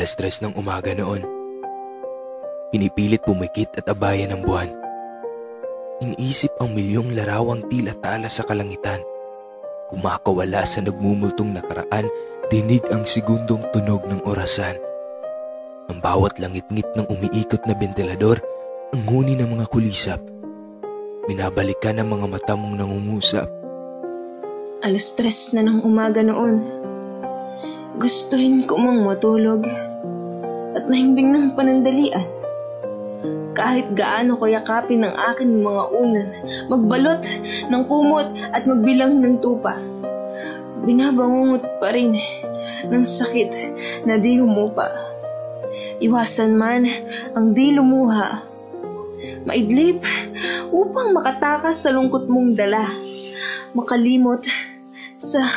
Alas 3 ng umaga noon. Pinipilit pumikit at abayan ng buwan. Iniisip ang milyong larawang tila tala sa kalangitan. Kumakawala sa nagmumultong nakaraan, dinig ang segundong tunog ng orasan. Ang bawat langit-ngit ng umiikot na bentilador, ang huni ng mga kulisap. Binabalikan ang mga mata mong nangungusap. Alas 3 na ng umaga noon. Gustuhin ko mang matulog at mahimbing ng panandalian. Kahit gaano ko yakapin ng akin mga unan, magbalot ng kumot at magbilang ng tupa. Binabangungot pa rin ng sakit na di humupa. Iwasan man ang di lumuha. Maidlip upang makatakas sa lungkot mong dala. Makalimot sa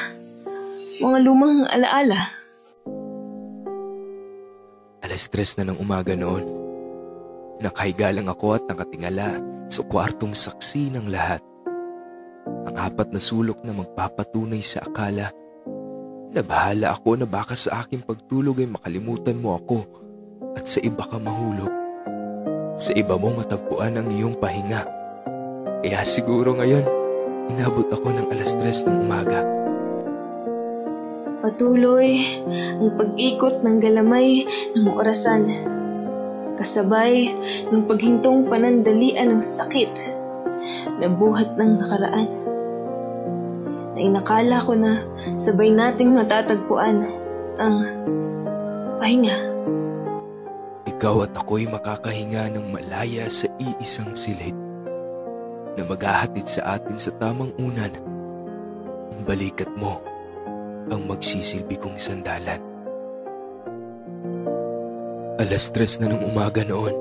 mga lumang alaala. Alas 3 na ng umaga noon. Nakahiga lang ako at nakatingala sa kwartong saksi ng lahat. Ang 4 na sulok na magpapatunay sa akala. Nabahala ako na baka sa aking pagtulog ay makalimutan mo ako at sa iba ka mahulog. Sa iba mo matagpuan ang iyong pahinga. Kaya siguro ngayon, inabot ako ng alas 3 ng umaga. Patuloy ang pag-ikot ng galamay ng orasan. Kasabay ng paghintong panandalian ng sakit na buhat ng nakaraan. Na inakala ko na sabay nating matatagpuan ang pahinga. Ikaw at ako'y makakahinga ng malaya sa iisang silid na maghahatid sa atin sa tamang unan. Ang balikat mo ang magsisilbi kong sandalan. Alas 3 na ng umaga noon.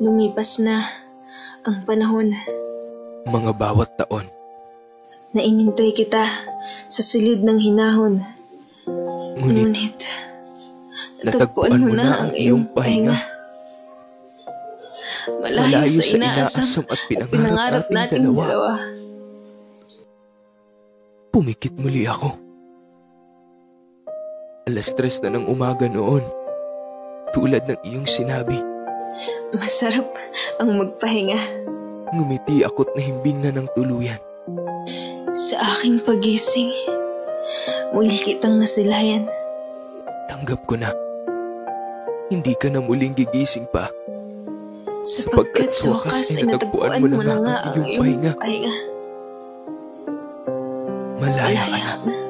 Lumipas na ang panahon. Mga bawat taon. Na inintay kita sa silid ng hinahon. Ngunit natagpuan mo na ang iyong pahinga. Malayo sa inaasam at pinangarap nating dalawa. Pumikit muli ako. Alas 3 na ng umaga noon. Tulad ng iyong sinabi. Masarap ang magpahinga. Ngumiti ako't nahimbing na ng tuluyan. Sa aking pagising, muli kitang nasilayan. Tanggap ko na. Hindi ka na muling gigising pa. Sapagkat sa wakas ay natagpuan mo na nga ang iyong pahinga. Malaya ka na.